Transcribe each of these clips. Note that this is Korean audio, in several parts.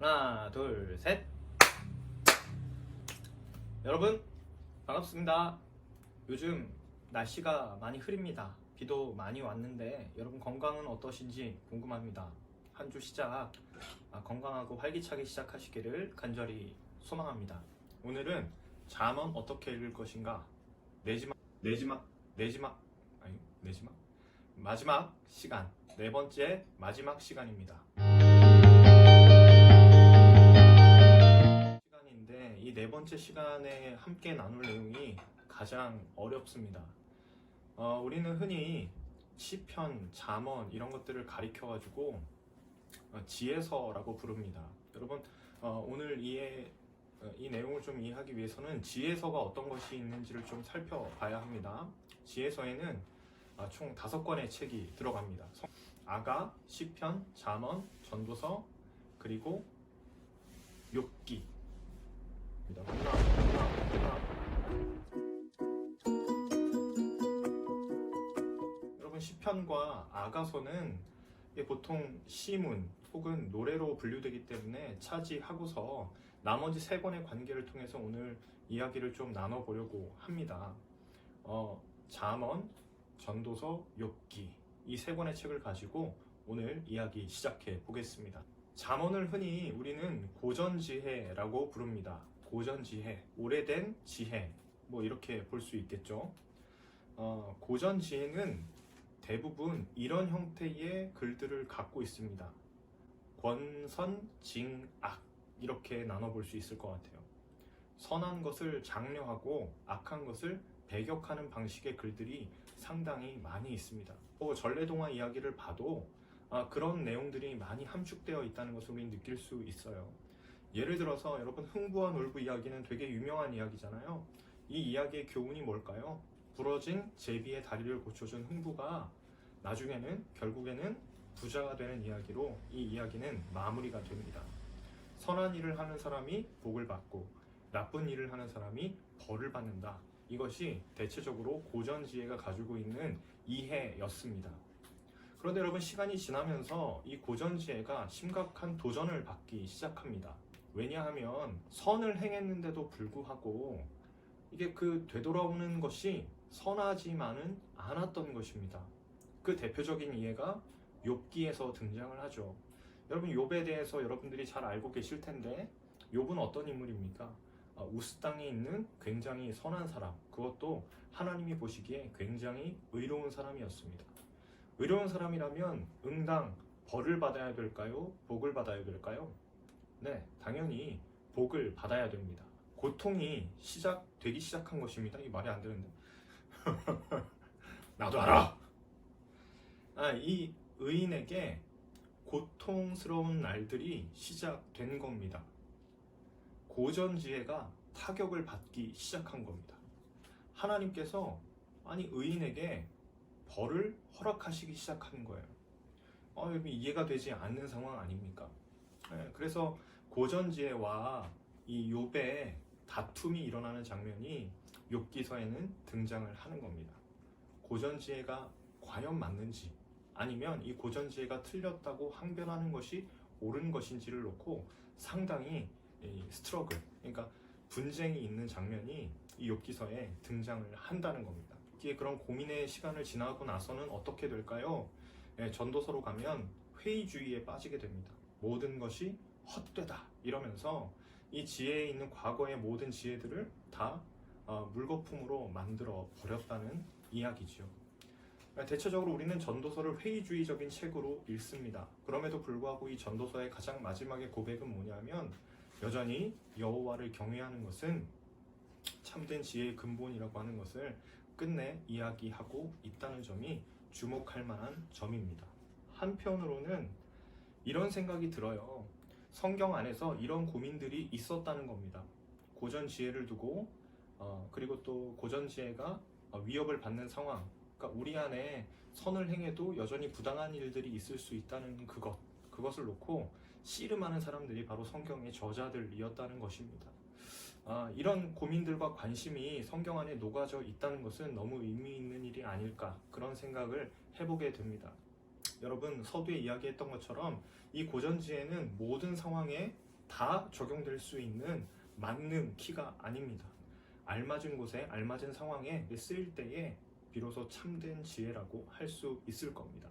하나, 둘, 셋. 여러분, 반갑습니다. 요즘 날씨가 많이 흐립니다. 비도 많이 왔는데 여러분 건강은 어떠신지 궁금합니다. 한 주 시작 건강하고 활기차게 시작하시기를 간절히 소망합니다. 오늘은 잠언 어떻게 읽을 것인가 마지막 시간, 네 번째 마지막 시간입니다. 시간인데 이 네 번째 시간에 함께 나눌 내용이 가장 어렵습니다. 우리는 흔히 시편, 잠언 이런 것들을 가리켜 가지고 지혜서라고 부릅니다. 여러분, 오늘 이 내용을 좀 이해하기 위해서는 지혜서가 어떤 것이 있는지를 좀 살펴봐야 합니다. 지혜서에는 총 5권의 책이 들어갑니다. 아가, 시편, 잠언, 전도서, 그리고 욥기. 여러분, 시편과 아가서는 보통 시문 혹은 노래로 분류되기 때문에 차지하고서 나머지 3권의 관계를 통해서 오늘 이야기를 좀 나눠보려고 합니다. 잠언, 전도서, 욥기 이 3권의 책을 가지고 오늘 이야기 시작해 보겠습니다. 잠언을 흔히 우리는 고전지혜라고 부릅니다. 고전지혜, 오래된 지혜, 뭐 이렇게 볼 수 있겠죠. 고전지혜는 대부분 이런 형태의 글들을 갖고 있습니다. 권선징악 이렇게 나눠볼 수 있을 것 같아요. 선한 것을 장려하고 악한 것을 배격하는 방식의 글들이 상당히 많이 있습니다. 전래동화 이야기를 봐도 그런 내용들이 많이 함축되어 있다는 것을 우리는 느낄 수 있어요. 예를 들어서 여러분, 흥부와 놀부 이야기는 되게 유명한 이야기잖아요. 이 이야기의 교훈이 뭘까요? 부러진 제비의 다리를 고쳐준 흥부가 결국에는 부자가 되는 이야기로 이 이야기는 마무리가 됩니다. 선한 일을 하는 사람이 복을 받고 나쁜 일을 하는 사람이 벌을 받는다. 이것이 대체적으로 고전지혜가 가지고 있는 이해였습니다. 그런데 여러분, 시간이 지나면서 이 고전지혜가 심각한 도전을 받기 시작합니다. 왜냐하면 선을 행했는데도 불구하고 이게 되돌아오는 것이 선하지만은 않았던 것입니다. 그 대표적인 이해가 욥기에서 등장을 하죠. 여러분, 욥에 대해서 여러분들이 잘 알고 계실 텐데 욥은 어떤 인물입니까? 우스 땅에 있는 굉장히 선한 사람, 그것도 하나님이 보시기에 굉장히 의로운 사람이었습니다. 의로운 사람이라면 응당 벌을 받아야 될까요? 복을 받아야 될까요? 네, 당연히 복을 받아야 됩니다. 고통이 되기 시작한 것입니다. 이 말이 안 되는데. 나도 알아! 이 의인에게 고통스러운 날들이 시작된 겁니다. 고전지혜가 타격을 받기 시작한 겁니다. 하나님께서 의인에게 벌을 허락하시기 시작하는 거예요. 여러분, 이해가 되지 않는 상황 아닙니까? 그래서 고전지혜와 이 욥의 다툼이 일어나는 장면이 욥기서에는 등장을 하는 겁니다. 고전지혜가 과연 맞는지, 아니면 이 고전지혜가 틀렸다고 항변하는 것이 옳은 것인지를 놓고 상당히 스트러글, 그러니까 분쟁이 있는 장면이 이 욥기서에 등장을 한다는 겁니다. 그런 고민의 시간을 지나고 나서는 어떻게 될까요? 전도서로 가면 회의주의에 빠지게 됩니다. 모든 것이 헛되다 이러면서 이 지혜에 있는 과거의 모든 지혜들을 다 물거품으로 만들어 버렸다는 이야기죠. 대체적으로 우리는 전도서를 회의주의적인 책으로 읽습니다. 그럼에도 불구하고 이 전도서의 가장 마지막의 고백은 뭐냐면, 여전히 여호와를 경외하는 것은 참된 지혜의 근본이라고 하는 것을 끝내 이야기하고 있다는 점이 주목할 만한 점입니다. 한편으로는 이런 생각이 들어요. 성경 안에서 이런 고민들이 있었다는 겁니다. 고전 지혜를 두고 그리고 또 고전 지혜가 위협을 받는 상황, 그러니까 우리 안에 선을 행해도 여전히 부당한 일들이 있을 수 있다는 그것을 놓고 씨름하는 사람들이 바로 성경의 저자들이었다는 것입니다. 이런 고민들과 관심이 성경 안에 녹아져 있다는 것은 너무 의미 있는 일이 아닐까, 그런 생각을 해보게 됩니다. 여러분, 서두에 이야기했던 것처럼 이 고전지혜는 모든 상황에 다 적용될 수 있는 만능 키가 아닙니다. 알맞은 곳에 알맞은 상황에 쓰일 때에 비로소 참된 지혜라고 할 수 있을 겁니다.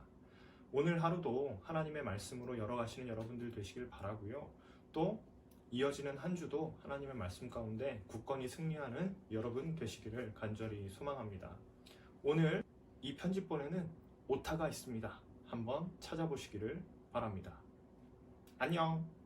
오늘 하루도 하나님의 말씀으로 열어가시는 여러분들 되시길 바라고요. 또 이어지는 한 주도 하나님의 말씀 가운데 굳건히 승리하는 여러분 되시기를 간절히 소망합니다. 오늘 이 편집본에는 오타가 있습니다. 한번 찾아보시기를 바랍니다. 안녕!